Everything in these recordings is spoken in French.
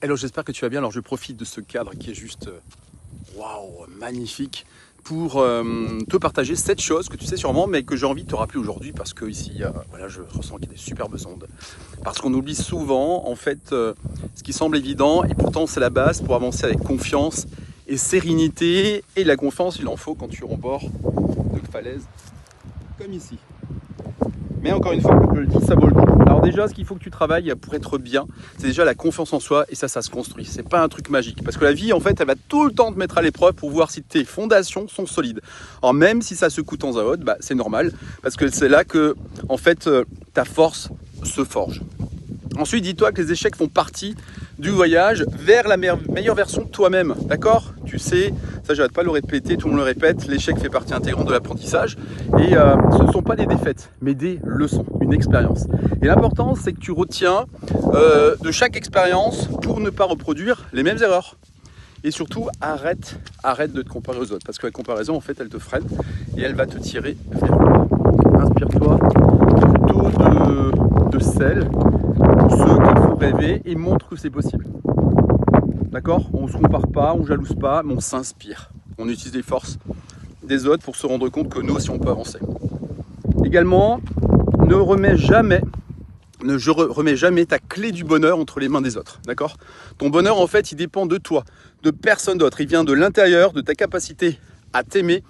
Hello, j'espère que tu vas bien. Alors je profite de ce cadre qui est juste waouh, magnifique pour te partager cette chose que tu sais sûrement mais que j'ai envie de te rappeler aujourd'hui parce que ici voilà, je ressens qu'il y a des superbes ondes. Parce qu'on oublie souvent en fait ce qui semble évident et pourtant c'est la base pour avancer avec confiance et sérénité. Et la confiance il en faut quand tu es en bord de falaise comme ici. Mais encore une fois, je le dis, ça vaut le coup. Alors déjà, ce qu'il faut que tu travailles pour être bien, c'est déjà la confiance en soi et ça se construit. C'est pas un truc magique parce que la vie, en fait, elle va tout le temps te mettre à l'épreuve pour voir si tes fondations sont solides. Alors même si ça secoue de temps à autre, c'est normal parce que c'est là que, en fait, ta force se forge. Ensuite, dis-toi que les échecs font partie du voyage vers la meilleure version de toi-même, d'accord? Tu sais, ça j'arrête pas de le répéter, tout le monde le répète, l'échec fait partie intégrante de l'apprentissage et ce ne sont pas des défaites, mais des leçons, une expérience. Et l'important, c'est que tu retiens de chaque expérience pour ne pas reproduire les mêmes erreurs. Et surtout, arrête de te comparer aux autres, parce que la comparaison, en fait, elle te freine et elle va te tirer vers le bas. Inspire-toi plutôt de celles ceux qui te font rêver et montrent que c'est possible. D'accord? On ne se compare pas, on ne jalouse pas, mais on s'inspire. On utilise les forces des autres pour se rendre compte que nous aussi on peut avancer. Également, ne remets jamais ta clé du bonheur entre les mains des autres. D'accord? Ton bonheur, en fait, il dépend de toi, de personne d'autre. Il vient de l'intérieur, de ta capacité à t'aimer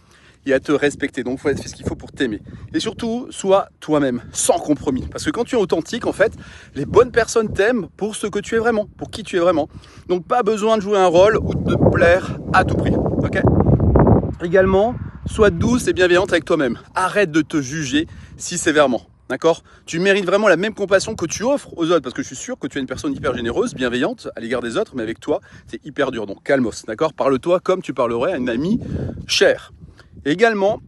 et à te respecter. Donc, il faut faire ce qu'il faut pour t'aimer. Et surtout, sois toi-même, sans compromis. Parce que quand tu es authentique, en fait, les bonnes personnes t'aiment pour ce que tu es vraiment, pour qui tu es vraiment. Donc, pas besoin de jouer un rôle ou de te plaire à tout prix. Ok? Également, sois douce et bienveillante avec toi-même. Arrête de te juger si sévèrement. D'accord? Tu mérites vraiment la même compassion que tu offres aux autres, parce que je suis sûr que tu es une personne hyper généreuse, bienveillante à l'égard des autres, mais avec toi, c'est hyper dur. Donc, calmos. D'accord? Parle-toi comme tu parlerais à une amie chère. Et également,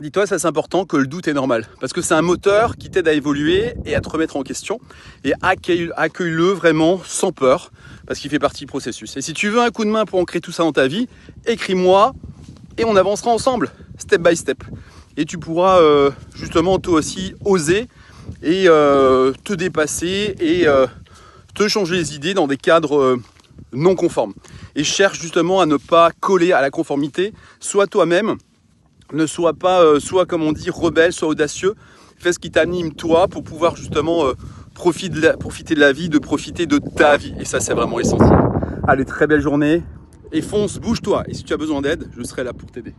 dis-toi, ça c'est important, que le doute est normal. Parce que c'est un moteur qui t'aide à évoluer et à te remettre en question. Et accueille-le vraiment sans peur, parce qu'il fait partie du processus. Et si tu veux un coup de main pour ancrer tout ça dans ta vie, écris-moi et on avancera ensemble, step by step. Et tu pourras justement toi aussi oser et te dépasser et te changer les idées dans des cadres non conformes. Et cherche justement à ne pas coller à la conformité. Sois toi-même. Ne sois pas, soit comme on dit, rebelle, soit audacieux. Fais ce qui t'anime toi pour pouvoir justement profiter de la vie, de profiter de ta vie. Et ça, c'est vraiment essentiel. Allez, très belle journée et fonce, bouge-toi. Et si tu as besoin d'aide, je serai là pour t'aider.